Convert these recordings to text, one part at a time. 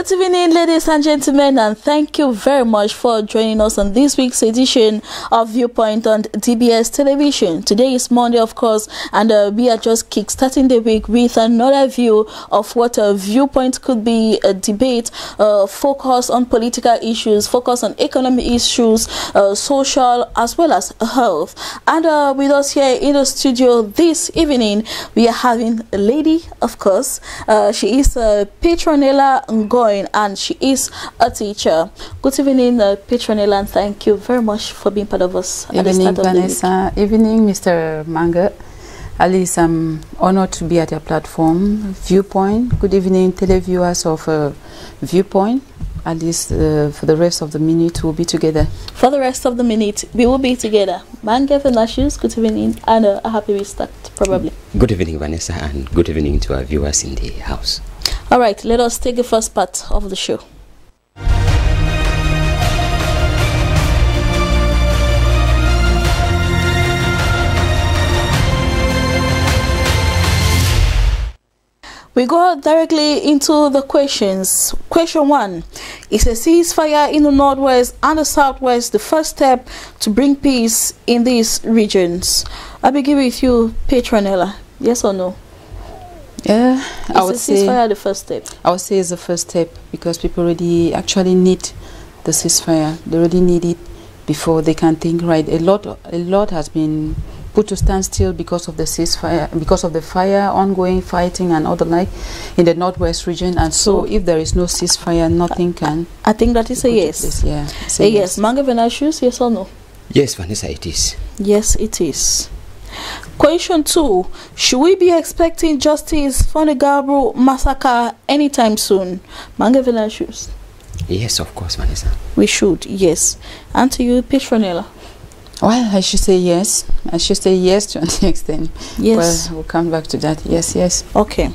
Good evening, ladies and gentlemen, and thank you very much for joining us on this week's edition of Viewpoint on DBS Television. Today is Monday, of course, and we are just kickstarting the week with another view of what a viewpoint could be, a debate, focus on political issues, focus on economic issues, social as well as health. And with us here in the studio this evening, we are having a lady, of course. She is Petronella Ngoin, and she is a teacher. Good evening, Petronella, and thank you very much for being part of us. Evening, Vanessa. Evening, Mr. Manga. At least I'm honored to be at your platform, Viewpoint. Good evening, televiewers of Viewpoint. At least for the rest of the minute, we'll be together. For the rest of the minute, we will be together. Manga Vanashus, good evening, and a happy restart, probably. Good evening, Vanessa, and good evening to our viewers in the house. All right, let us take the first part of the show. We go directly into the questions. Question 1. Is a ceasefire in the northwest and the southwest the first step to bring peace in these regions? I'll begin with you, Petronella. Yes or no? Yeah, I would say ceasefire the first step. I would say it's the first step because people really actually need the ceasefire. They really need it before they can think right. A lot has been put to standstill because of the ceasefire, because of the ongoing fighting and all the like in the northwest region. And so if there is no ceasefire, nothing can. I think that is a yes. Yeah, a yes. Manga Venashus, yes or no? Yes, Vanessa, it is. Yes, it is. Question 2. Should we be expecting justice for the Garbo Massacre anytime soon? Manga Venashus. Yes, of course, Vanessa. We should, yes. And to you, Petronella. Well, I should say yes. I should say yes to an extent. Yes. Well, we'll come back to that. Yes, yes. Okay.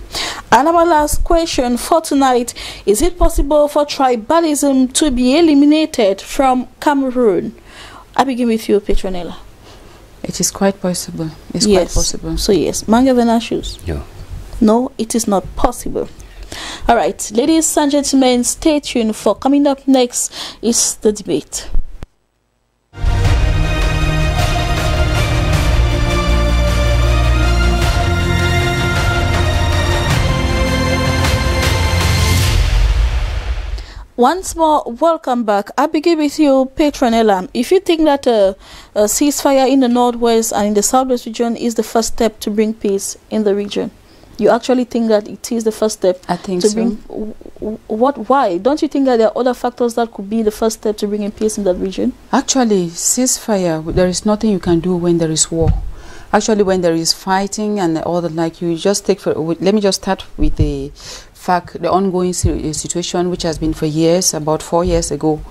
And our last question for tonight. Is it possible for tribalism to be eliminated from Cameroon? I begin with you, Petronella. It is quite possible. It's yes. quite possible. So yes. Manga Venashus? No. No, it is not possible. All right. Ladies and gentlemen, stay tuned for coming up next is the debate. Once more, welcome back. I begin with you, Petronella. If you think that a ceasefire in the northwest and in the southwest region is the first step to bring peace in the region, you actually think that it is the first step? I think to so. Bring, why? Don't you think that there are other factors that could be the first step to bringing peace in that region? Actually, ceasefire, there is nothing you can do when there is war. Actually, when there is fighting and all that, like you just take for, let me just start with the ongoing situation which has been for years. About 4 years ago,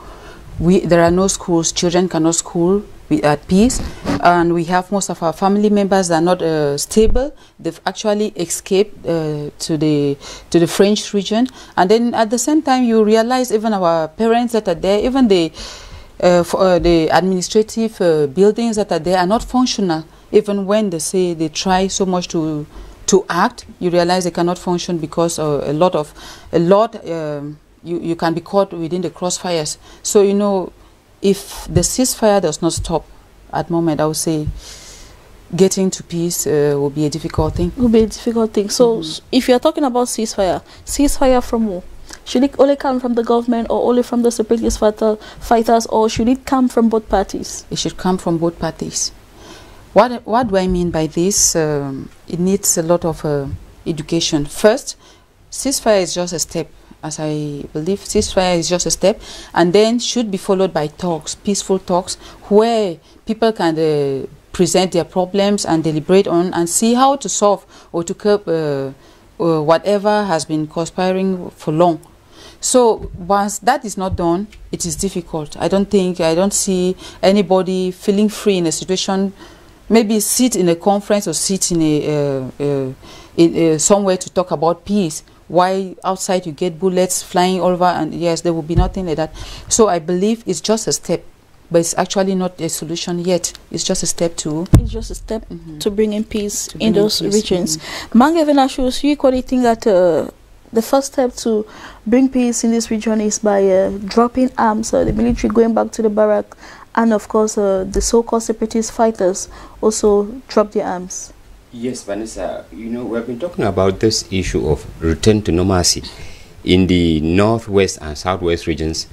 there are no schools. Children cannot school at peace, and we have most of our family members that are not stable. They've actually escaped to the French region, and then at the same time you realize even our parents that are there, even the administrative buildings that are there are not functional. Even when they say they try so much to act, you realize they cannot function because you can be caught within the crossfires. So you know, if the ceasefire does not stop at the moment, I would say getting to peace will be a difficult thing. Will be a difficult thing. So if you are talking about ceasefire from who? Should it only come from the government or only from the separatist fighters, or should it come from both parties? It should come from both parties. What do I mean by this? It needs a lot of education. First, ceasefire is just a step. As I believe, ceasefire is just a step, and then should be followed by talks, peaceful talks, where people can present their problems and deliberate on and see how to solve or to curb whatever has been conspiring for long. So once that is not done, it is difficult. I don't see anybody feeling free in a situation. Maybe sit in a conference or sit in somewhere to talk about peace. Why outside you get bullets flying over, and yes, there will be nothing like that. So I believe it's just a step, but it's actually not a solution yet. It's just a step to. It's just a step to bring in peace in those regions. Manga Venashus, you equally think that the first step to bring peace in this region is by dropping arms, the military going back to the barrack, and of course the so-called separatist fighters also drop their arms. Yes, Vanessa, you know, we've been talking about this issue of return to normalcy in the northwest and southwest regions.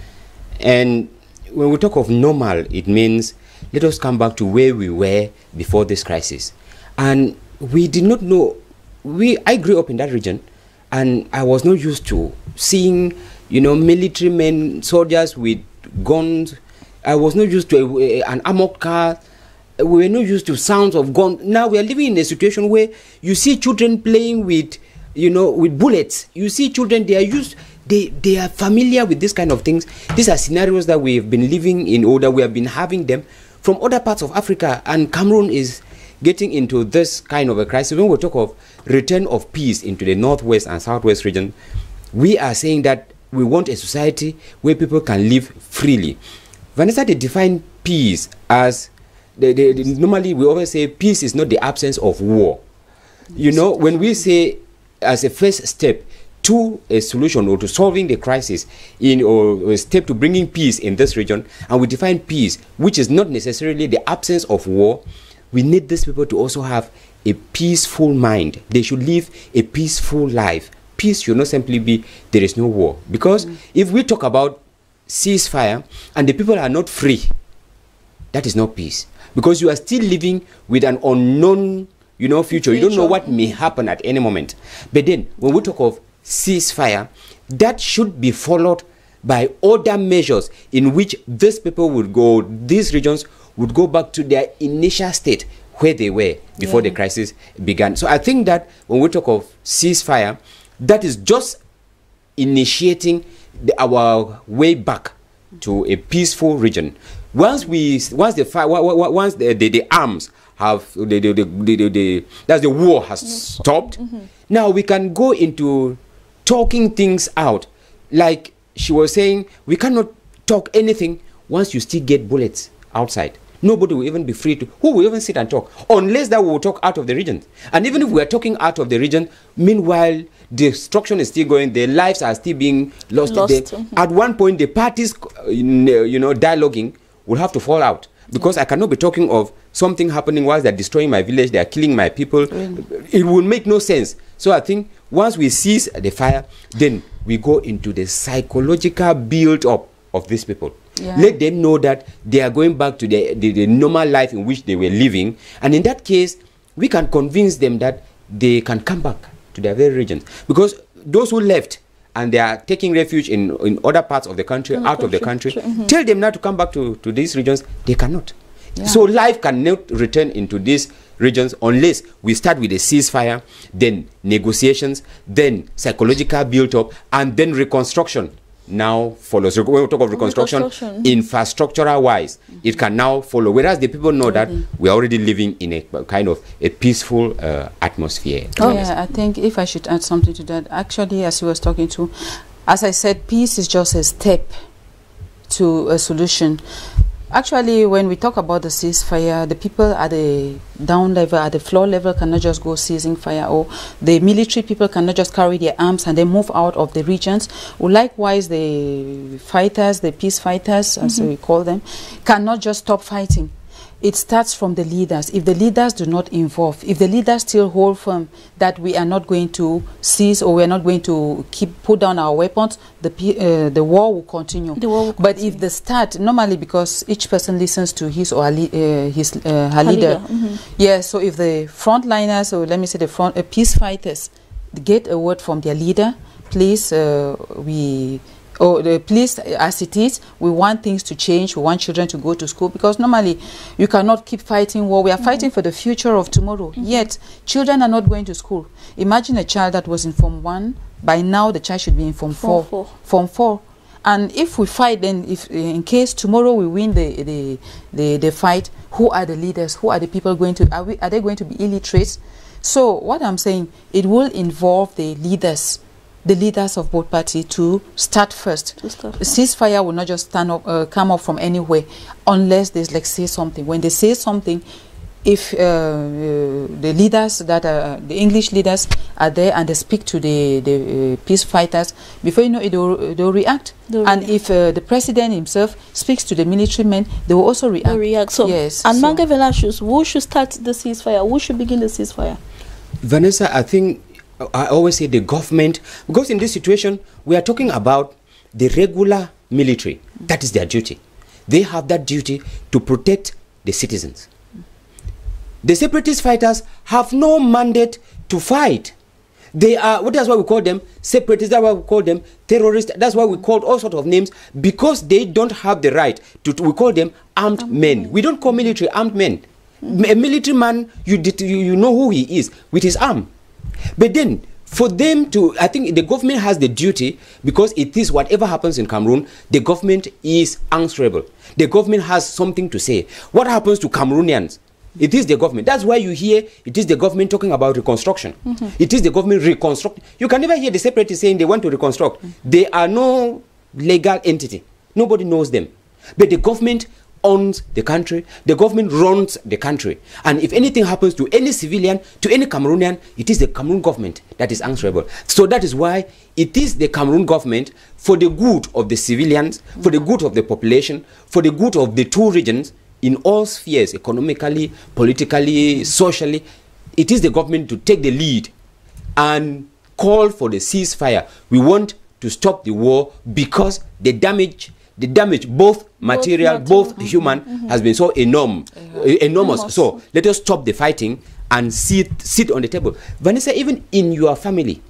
And when we talk of normal, it means let us come back to where we were before this crisis. And we did not know, I grew up in that region, and I was not used to seeing, you know, military men, soldiers with guns. I was not used to an armored car. We were not used to sounds of guns. Now we are living in a situation where you see children playing with, you know, with bullets. You see children, they are familiar with this kind of things. These are scenarios that we have been living in, or that we have been having them from other parts of Africa. And Cameroon is getting into this kind of a crisis. When we talk of return of peace into the northwest and southwest region, we are saying that we want a society where people can live freely. Vanessa, they define peace as normally we always say peace is not the absence of war. You know, when we say as a first step to a solution or to solving the crisis or a step to bringing peace in this region, and we define peace, which is not necessarily the absence of war, we need these people to also have a peaceful mind. They should live a peaceful life. Peace should not simply be there is no war. Because if we talk about ceasefire and the people are not free, that is not peace. Because you are still living with an unknown, you know, future. You don't know what may happen at any moment. But then, when we talk of ceasefire, that should be followed by other measures in which these people would go, these regions would go back to their initial state where they were before the crisis began. So I think that when we talk of ceasefire, that is just initiating our way back to a peaceful region. Once the arms have that's the war has stopped. Now we can go into talking things out. Like she was saying, we cannot talk anything once you still get bullets outside. Nobody will even be free to, who will even sit and talk, unless that we will talk out of the region. And even if we are talking out of the region, meanwhile destruction is still going, their lives are still being lost. At one point, the parties, you know, dialoguing will have to fall out, because I cannot be talking of something happening whilst they're destroying my village, they're killing my people. It will make no sense. So I think once we cease the fire, then we go into the psychological build-up of these people. Let them know that they are going back to the normal life in which they were living. And in that case, we can convince them that they can come back to their very regions. Because those who left and they are taking refuge in other parts of the country, out of the country, tell them now to come back to these regions. They cannot. So life cannot return into these regions unless we start with a ceasefire, then negotiations, then psychological build-up, and then reconstruction now follows. When we talk of reconstruction, infrastructural wise, it can now follow. Whereas the people know that we are already living in a kind of a peaceful atmosphere. Yeah, I think if I should add something to that, actually, as you was talking to, as I said, peace is just a step to a solution. Actually, when we talk about the ceasefire, the people at the down level, at the floor level, cannot just go seizing fire, or the military people cannot just carry their arms and then move out of the regions. Or likewise, the fighters, the peace fighters, as we call them, cannot just stop fighting. It starts from the leaders. If the leaders do not involve, if the leaders still hold firm that we are not going to cease, or we are not going to put down our weapons, the war will continue. But if the start, normally because each person listens to his or her leader. Yeah, so if the frontliners, or let me say the peace fighters, get a word from their leader, please, please, as it is, we want things to change, we want children to go to school, because normally you cannot keep fighting war. We are fighting for the future of tomorrow, yet children are not going to school. Imagine a child that was in Form 1, by now the child should be in Form 4. Form 4. And if we fight, then if in case tomorrow we win the fight, who are the leaders? Who are the people going to, are they going to be illiterate? So what I'm saying, it will involve the leaders of both parties to start first. Ceasefire will not just come up from anywhere unless they say something. When they say something, if the leaders that are the English leaders are there and they speak to the peace fighters, before you know it, they'll react. And if the president himself speaks to the military men, they will also react. They'll react. So, yes. And Mange Venasius, who should start the ceasefire? Who should begin the ceasefire? Vanessa, I think I always say the government, because in this situation we are talking about the regular military. That is their duty. They have that duty to protect the citizens. The separatist fighters have no mandate to fight. They are, that's why we call them separatists, that's why we call them terrorists, that's why we call all sorts of names, because they don't have the right to we call them armed men. We don't call military armed men. A military man, you know who he is with his arm. But then, for them to, I think the government has the duty, because it is whatever happens in Cameroon, the government is answerable. The government has something to say. What happens to Cameroonians? It is the government. That's why you hear it is the government talking about reconstruction. It is the government reconstruct. You can never hear the separatists saying they want to reconstruct. They are no legal entity. Nobody knows them. But the government owns the country. The government runs the country. And if anything happens to any civilian, to any Cameroonian, it is the Cameroon government that is answerable. So that is why it is the Cameroon government, for the good of the civilians, for the good of the population, for the good of the two regions, in all spheres, economically, politically, socially, it is the government to take the lead and call for the ceasefire. We want to stop the war because the damage, both material, both human, has been so enormous. So let us stop the fighting and sit on the table. Vanessa, even in your family,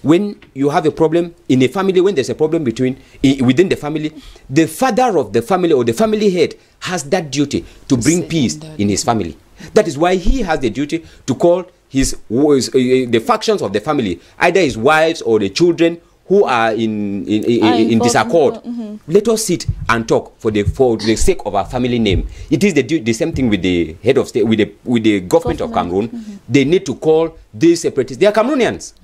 when you have a problem in a family, when there's a problem within the family, the father of the family or the family head has that duty to bring peace in his family. That is why he has the duty to call the factions of the family, either his wives or the children who are in disaccord. Let us sit and talk for the sake of our family name. It is the same thing with the head of state, with the government of Cameroon. They need to call these separatists. They are Cameroonians.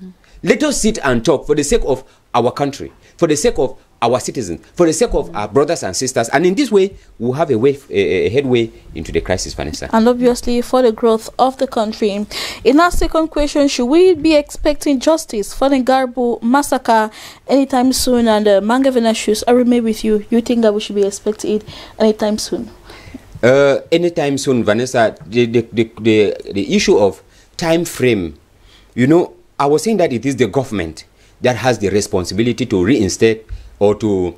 Let us sit and talk for the sake of our country, for the sake of our citizens, for the sake of our brothers and sisters, and in this way we'll have a headway into the crisis, Vanessa. And obviously for the growth of the country. In our second question, should we be expecting justice for the Garbo Massacre anytime soon? And Mange Venasius, I remain with you. You think that we should be expecting it anytime soon? Anytime soon, Vanessa. The issue of time frame, you know, I was saying that it is the government that has the responsibility to reinstate or to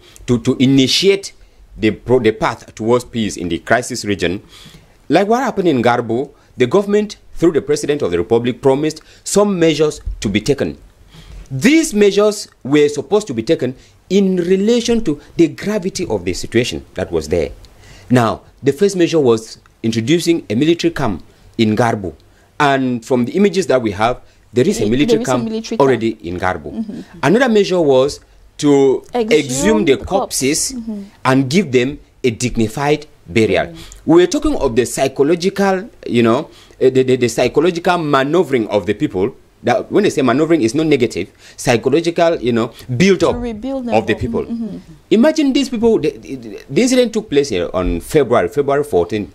initiate the path towards peace in the crisis region. Like what happened in Garbo, the government, through the President of the Republic, promised some measures to be taken. These measures were supposed to be taken in relation to the gravity of the situation that was there. Now, the first measure was introducing a military camp in Garbo. And from the images that we have, there is a military camp already in Garbo. Another measure was to exhume the corpses and give them a dignified burial. We were talking of the psychological, you know, the psychological maneuvering of the people. That when they say maneuvering, is not negative. Psychological, you know, build up of the people. Imagine these people. The incident took place here on February 14th,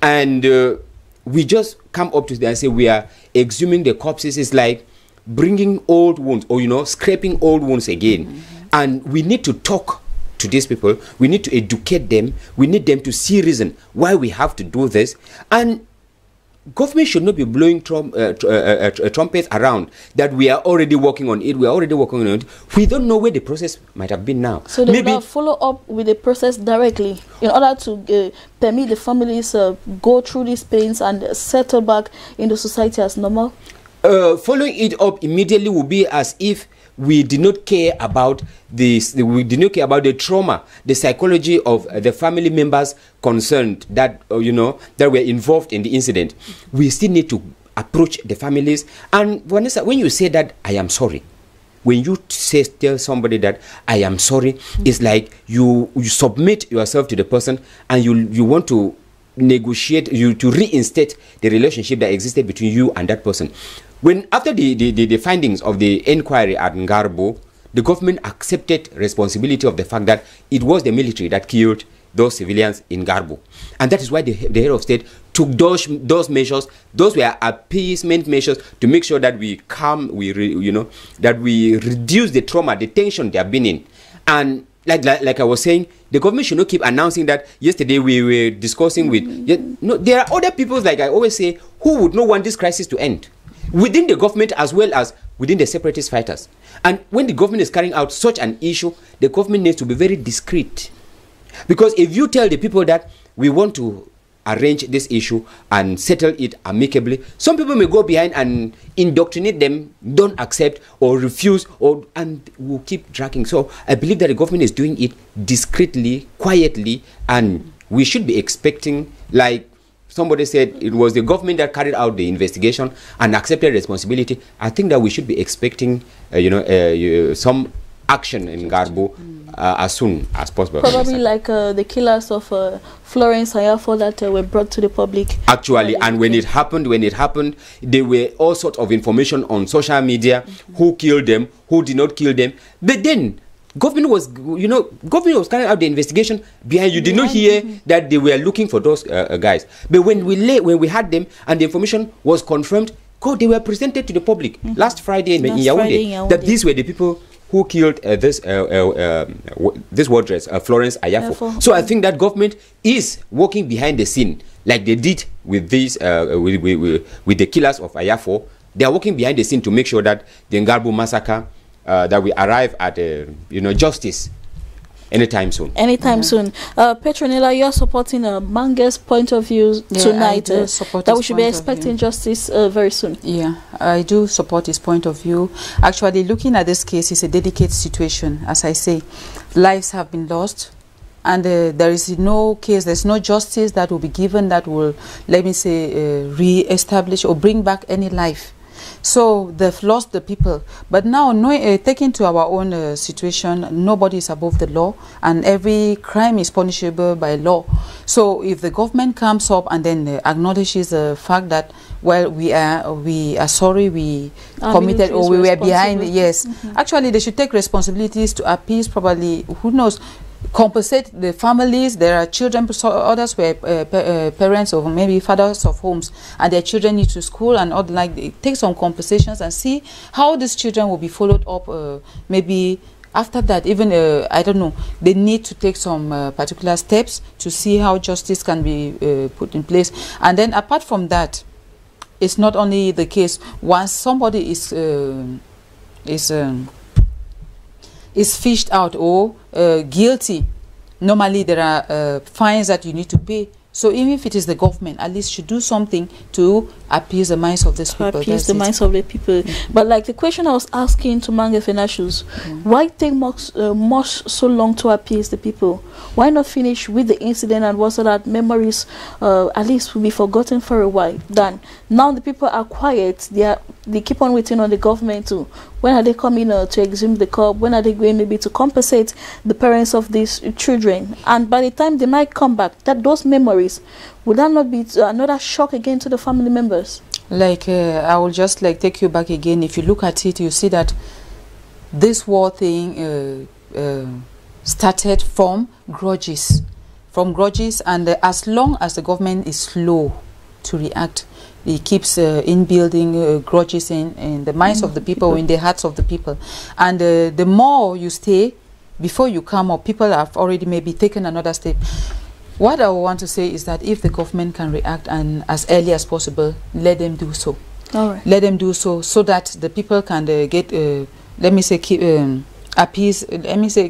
and we just come up to them and say we are exhuming the corpses. It's like bringing old wounds, or, you know, scraping old wounds again. And we need to talk to these people. We need to educate them. We need them to see reason why we have to do this. And government should not be blowing trumpets around that we are already working on it. We are already working on it. We don't know where the process might have been now. So they will follow up with the process directly in order to permit the families go through these pains and settle back into society as normal. Following it up immediately will be as if we did not care about this. We did not care about the trauma, the psychology of the family members concerned that you know, that were involved in the incident. We still need to approach the families. And Vanessa, when you say that I am sorry, when you tell somebody that I am sorry, it's like you submit yourself to the person, and you want to negotiate, to reinstate the relationship that existed between you and that person. When after the findings of the inquiry at Garbo, the government accepted responsibility of the fact that it was the military that killed those civilians in Garbo. And that is why the head of state took those measures. Those were appeasement measures to make sure that we that we reduce the trauma, the tension they have been in. And like I was saying, the government should not keep announcing that yesterday we were discussing with... No, there are other people, like I always say, who would not want this crisis to end. Within the government as well as within the separatist fighters. And when the government is carrying out such an issue, the government needs to be very discreet. Because if you tell the people that we want to arrange this issue and settle it amicably, some people may go behind and indoctrinate them, don't accept or refuse, and will keep dragging. So I believe that the government is doing it discreetly, quietly, and we should be expecting, like somebody said, it was the government that carried out the investigation and accepted responsibility. I think that we should be expecting, some action in Garbo as soon as possible. Probably like the killers of Florence Ayafo that were brought to the public. Actually, and when it happened, there were all sorts of information on social media, who killed them, who did not kill them. But then, government was carrying out the investigation behind. You did not hear that they were looking for those guys. But when we had them and the information was confirmed, they were presented to the public last Friday in Yaoundé. That these were the people who killed this wardress, Florence Ayafo. So I think that government is working behind the scene, like they did with these with the killers of Ayafo. They are working behind the scene to make sure that the Garbo massacre, that we arrive at justice anytime soon. Anytime soon. Petronella, you're supporting Mange's point of view tonight, that we should be expecting justice very soon. Yeah, I do support his point of view. Actually, looking at this case, it's a delicate situation. As I say, lives have been lost, and there is no case, there's no justice that will be given that will, let me say, re-establish or bring back any life. So they've lost the people. But now, taken to our own situation, nobody is above the law, and every crime is punishable by law. So if the government comes up and then acknowledges the fact that, well, we are sorry, we committed or we were behind, yes. Actually, they should take responsibilities to appease, probably, who knows, compensate the families. There are children, others were parents or maybe fathers of homes, and their children need to school and all, like, take some compensations and see how these children will be followed up. Maybe after that, even I don't know, they need to take some particular steps to see how justice can be put in place. And then apart from that, it's not only the case once somebody is fished out or guilty. Normally there are fines that you need to pay. So even if it is the government, at least should do something to appease the minds of these people. Appease the minds of the people. But like the question I was asking to Mange Fenashus, why take much so long to appease the people? Why not finish with the incident and so that memories at least will be forgotten for a while? Then now the people are quiet. They keep on waiting on the government to. When are they coming to exhume the corpse? When are they going maybe to compensate the parents of these children? And by the time they might come back, those memories, would that not be another shock again to the family members? Like, I will just take you back again. If you look at it, you see that this war thing started from grudges. And as long as the government is slow to react, it keeps inbuilding grudges in the minds of the people, in the hearts of the people. And the more you stay, before you come up, people have already maybe taken another step. What I want to say is that if the government can react and as early as possible, let them do so. All right. Let them do so that the people can get, let me say, keep appease, let me say,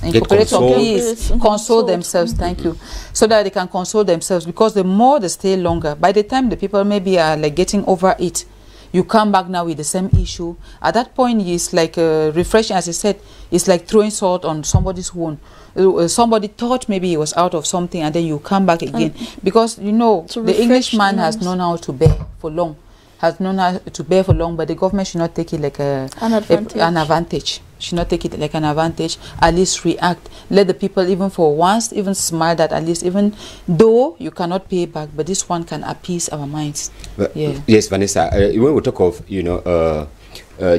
incorporate some peace, console themselves, thank you, so that they can console themselves, because the more they stay longer, by the time the people maybe are getting over it, you come back now with the same issue. At that point, it's like refreshing, as I said, it's like throwing salt on somebody's wound. Somebody thought maybe he was out of something, and then you come back again. Because, the Englishman has known how to bear for long. But the government should not take it like an advantage. Should not take it like an advantage. At least react. Let the people, even for once, even smile that at least, even though you cannot pay back, but this one can appease our minds. Yes, Vanessa. When we talk of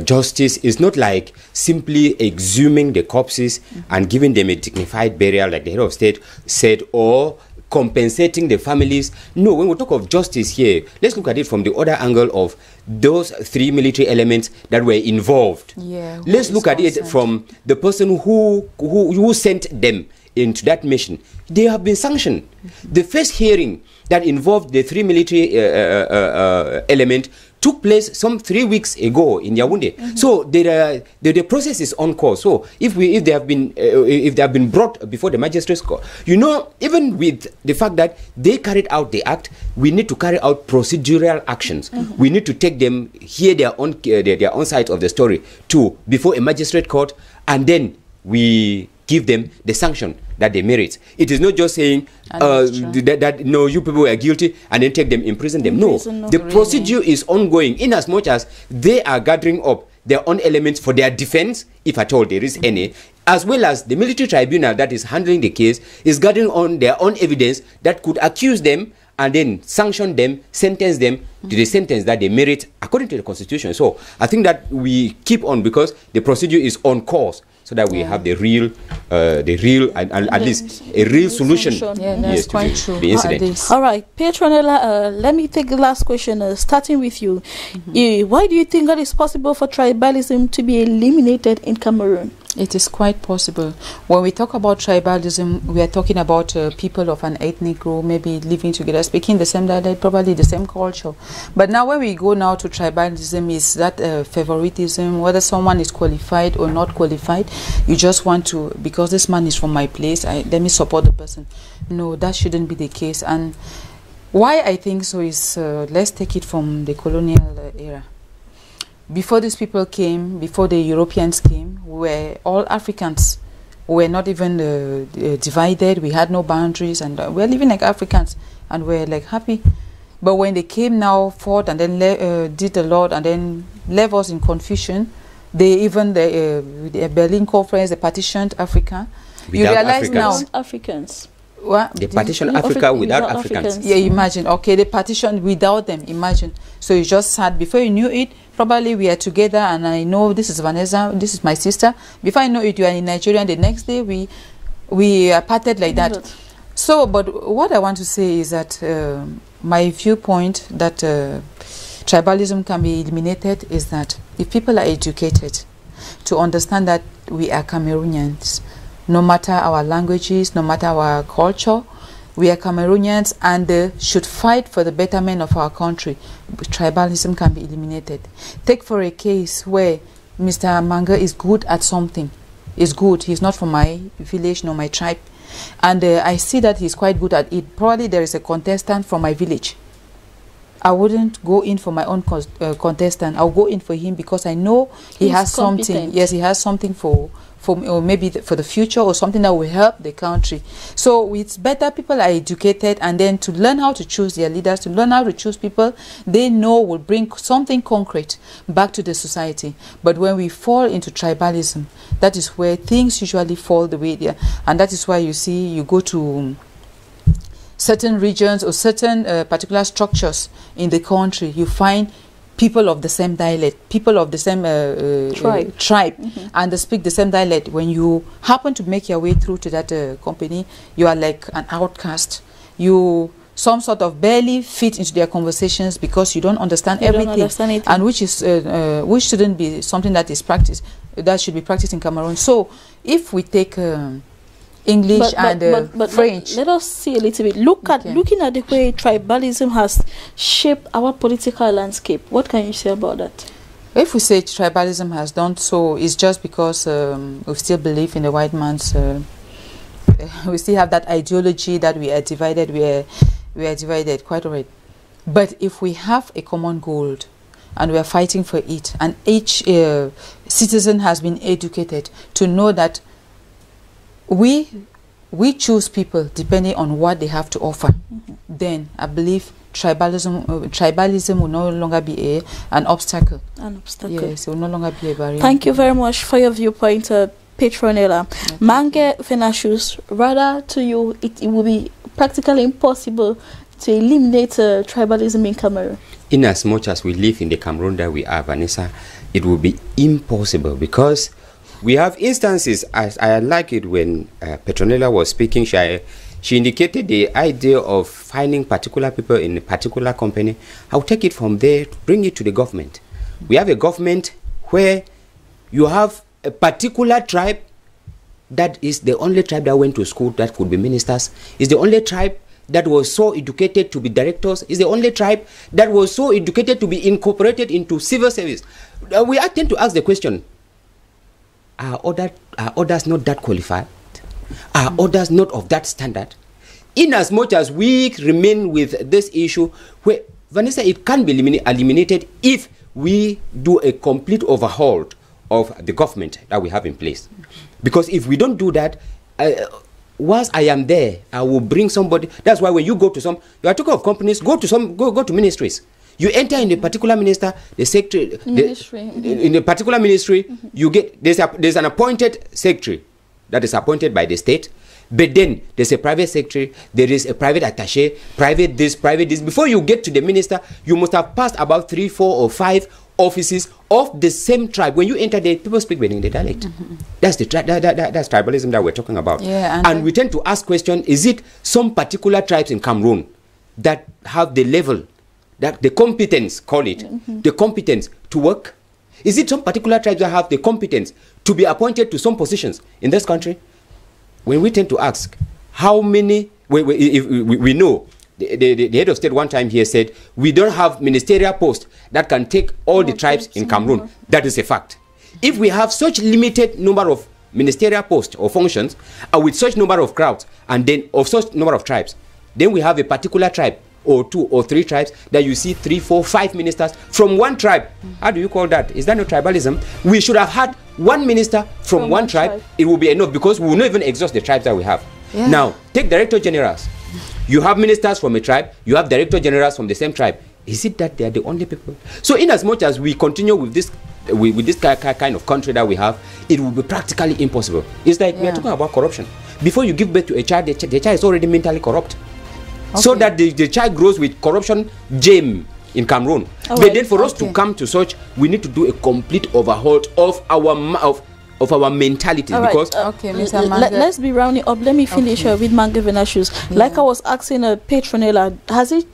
justice is not like simply exhuming the corpses and giving them a dignified burial like the head of state said, or compensating the families. No, when we talk of justice here, let's look at it from the other angle of those 3 military elements that were involved. Yeah, let's look at it from the person who sent them into that mission. They have been sanctioned. The first hearing that involved the 3 military element took place some 3 weeks ago in Yaoundé. So the process is on course. So if they have been brought before the magistrates court, you know, even with the fact that they carried out the act, we need to carry out procedural actions. We need to take them, hear their own side of the story too before a magistrate court, and then we give them the sanction that they merit. It is not just saying that no, you people are guilty and then take them, imprison them. No, the procedure is ongoing, in as much as they are gathering up their own elements for their defense, if at all there is any, as well as the military tribunal that is handling the case is gathering on their own evidence that could accuse them and then sanction them, sentence them to the sentence that they merit according to the constitution. So I think that we keep on, because the procedure is on course, so that we have the real and at least a real solution. Yeah, that's quite true. The incident. All right, Petronella, let me take the last question, starting with you. Why do you think that it's possible for tribalism to be eliminated in Cameroon? It is quite possible. When we talk about tribalism, we are talking about people of an ethnic group, maybe living together, speaking the same dialect, probably the same culture. But now when we go now to tribalism, is that favoritism, whether someone is qualified or not qualified, you just want to, because this man is from my place, let me support the person. No, that shouldn't be the case. And why I think so is, let's take it from the colonial era. Before these people came, before the Europeans came, we were all Africans. We were not even divided. We had no boundaries, and we were living like Africans, and we were like happy. But when they came now, fought, and then did a lot, and then left us in confusion, they even the Berlin Conference, they partitioned Africa. You realize now, Africans. What? They partition Africa without Africans. Yeah, imagine. Okay, they partitioned without them. Imagine. So you just sad. Before you knew it, probably we are together, and I know this is Vanessa, this is my sister. Before I know it, you are in Nigeria, and the next day we are parted like that. So, but what I want to say is that my viewpoint that tribalism can be eliminated is that if people are educated to understand that we are Cameroonians, no matter our languages, no matter our culture, we are Cameroonians, and should fight for the betterment of our country, tribalism can be eliminated. Take for a case where Mr. Manga is good at something. He's good. He's not from my village nor my tribe. And I see that he's quite good at it. Probably there is a contestant from my village. I wouldn't go in for my own contestant. I'll go in for him because I know he has something. Yes, he has something for or maybe for the future, or something that will help the country. So it's better people are educated, and then to learn how to choose their leaders, to learn how to choose people they know will bring something concrete back to the society. But when we fall into tribalism, that is where things usually fall the way they are. And that is why you see, you go to certain regions or certain particular structures in the country, you find people of the same dialect, people of the same tribe, and they speak the same dialect. When you happen to make your way through to that company, you are like an outcast. You some sort of barely fit into their conversations because you don't understand everything, and which shouldn't be something that is practiced. That should be practiced in Cameroon. So if we take English and French. Let us see a little bit. Looking at the way tribalism has shaped our political landscape. What can you say about that? If we say tribalism has done so, it's just because we still believe in the white man's. We still have that ideology that we are divided. We are divided, quite alright. But if we have a common goal, and we are fighting for it, and each citizen has been educated to know that we choose people depending on what they have to offer, then I believe tribalism will no longer be an obstacle. Yes, it will no longer be a barrier. Thank you very much for your viewpoint, Petronella. Mange Fenashus, rather to you, it will be practically impossible to eliminate tribalism in Cameroon. in as much as we live in the Cameroon that we are, Vanessa, it will be impossible, because we have instances, as I like it when Petronella was speaking, she indicated the idea of finding particular people in a particular company. I'll take it from there, bring it to the government. We have a government where you have a particular tribe that is the only tribe that went to school that could be ministers, is the only tribe that was so educated to be directors, is the only tribe that was so educated to be incorporated into civil service. We tend to ask the question, are others not that qualified? Are others not of that standard? In as much as we remain with this issue, where, Vanessa, it can be eliminated if we do a complete overhaul of the government that we have in place. Because if we don't do that, once I am there, I will bring somebody. That's why when you go to you are talking of companies, go to ministries. You enter in a particular minister, the secretary, in a particular ministry, you get, there's an appointed secretary that is appointed by the state, but then there's a private secretary, there is a private attaché, private this. Before you get to the minister, you must have passed about 3, 4, or 5 offices of the same tribe. When you enter there, people speak in the dialect. That's that's tribalism that we're talking about. Yeah, and we tend to ask question, is it some particular tribes in Cameroon that have the level, that the competence, call it, the competence to work? Is it some particular tribes that have the competence to be appointed to some positions in this country? When we tend to ask, how many, we know, the head of state one time here said, we don't have ministerial posts that can take all the tribes in Cameroon. That is a fact. If we have such limited number of ministerial posts or functions, with such number of crowds, and then of such number of tribes, then we have a particular tribe, or 2 or 3 tribes, that you see 3, 4, 5 ministers from one tribe. How do you call that? Is that not tribalism? We should have had one minister from one tribe. It will be enough, because we will not even exhaust the tribes that we have. Yeah. Now, take director generals. You have ministers from a tribe, you have director generals from the same tribe. Is it that they are the only people? So in as much as we continue with this kind of country that we have, it will be practically impossible. It's like we are talking about corruption. Before you give birth to a child, the child is already mentally corrupt. Okay. So that the child grows with corruption gem in Cameroon. But then for us to come to such, we need to do a complete overhaul of our mentality. Because Mr. Let's be rounding up. Let me finish with Mange Venashus. Like I was asking Petronella, has it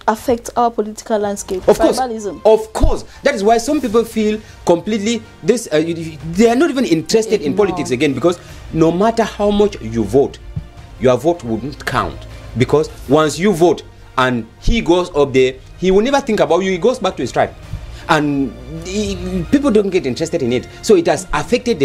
affect our political landscape? Of course, of course. That is why some people feel completely this. They are not even interested in politics again, because no matter how much you vote, your vote wouldn't count. Because once you vote and he goes up there, he will never think about you. He goes back to his tribe. And people don't get interested in it. So it has affected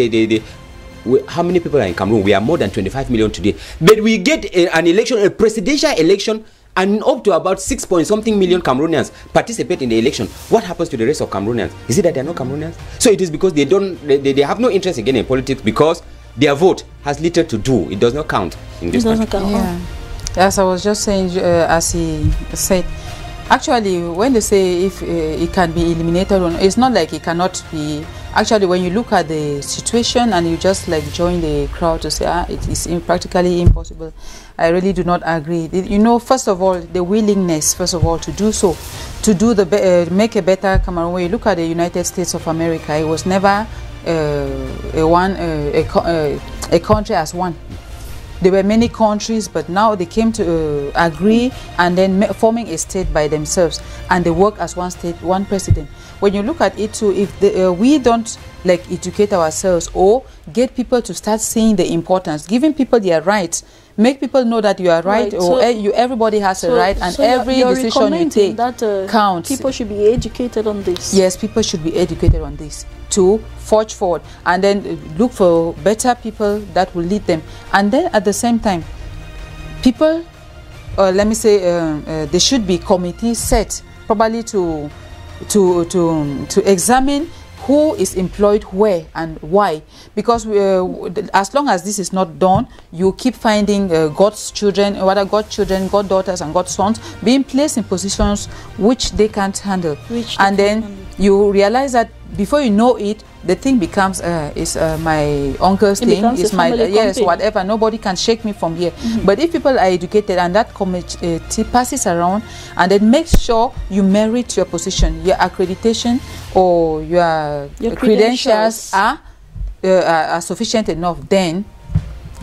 how many people are in Cameroon? We are more than 25 million today. But we get an election, a presidential election, and up to about 6-point-something million Cameroonians participate in the election. What happens to the rest of Cameroonians? Is it that they are not Cameroonians? So it is because they have no interest again in politics, because their vote has little to do. It does not count in this country. As I was just saying, as he said, actually, when they say if it can be eliminated, it's not like it cannot be. Actually, when you look at the situation and you just like join the crowd to say, it is practically impossible, I really do not agree. You know, first of all, the willingness, first of all, to do so, to do make a better Cameroon. When you look at the United States of America, it was never a country as one. There were many countries, but now they came to agree and then forming a state by themselves, and they work as one state, one president. When you look at it too, if we don't like educate ourselves or get people to start seeing the importance, giving people their rights, make people know that you are right, or so, everybody has a right, and every decision you take counts. People should be educated on this. Yes, people should be educated on this to forge forward, and then look for better people that will lead them. And then at the same time, people, let me say, there should be committees set probably to examine who is employed where and why, because as long as this is not done, you keep finding God's children, whether godchildren, goddaughters and godsons being placed in positions which they can't handle. And then you realize that before you know it, the thing becomes is my uncle's thing, is my yes, whatever. Nobody can shake me from here. But if people are educated and that committee passes around and then make sure you merit your position, your accreditation or your credentials are sufficient enough, then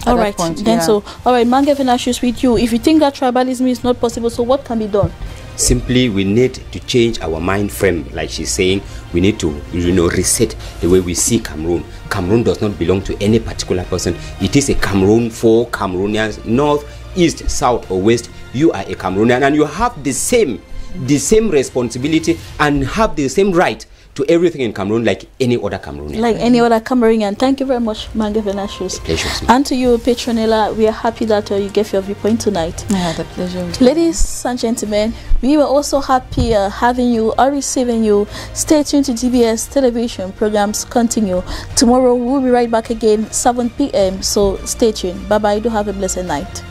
all right, so all right, Mange Venatius, with you, if you think that tribalism is not possible, so what can be done? Simply, we need to change our mind frame. Like she's saying, we need to, reset the way we see Cameroon. Cameroon does not belong to any particular person. It is a Cameroon for Cameroonians, north, east, south, or west. You are a Cameroonian, and you have the same responsibility and have the same right to everything in Cameroon like any other Cameroonian. Like any other Cameroonian. Thank you very much, Mange Venatius. Pleasure. And to you, Petronella, we are happy that you gave your viewpoint tonight. I had a pleasure. Ladies and gentlemen, we were also happy having you or receiving you. Stay tuned to DBS television. Programs continue. Tomorrow we'll be right back again, 7 p.m. So stay tuned. Bye-bye. Do have a blessed night.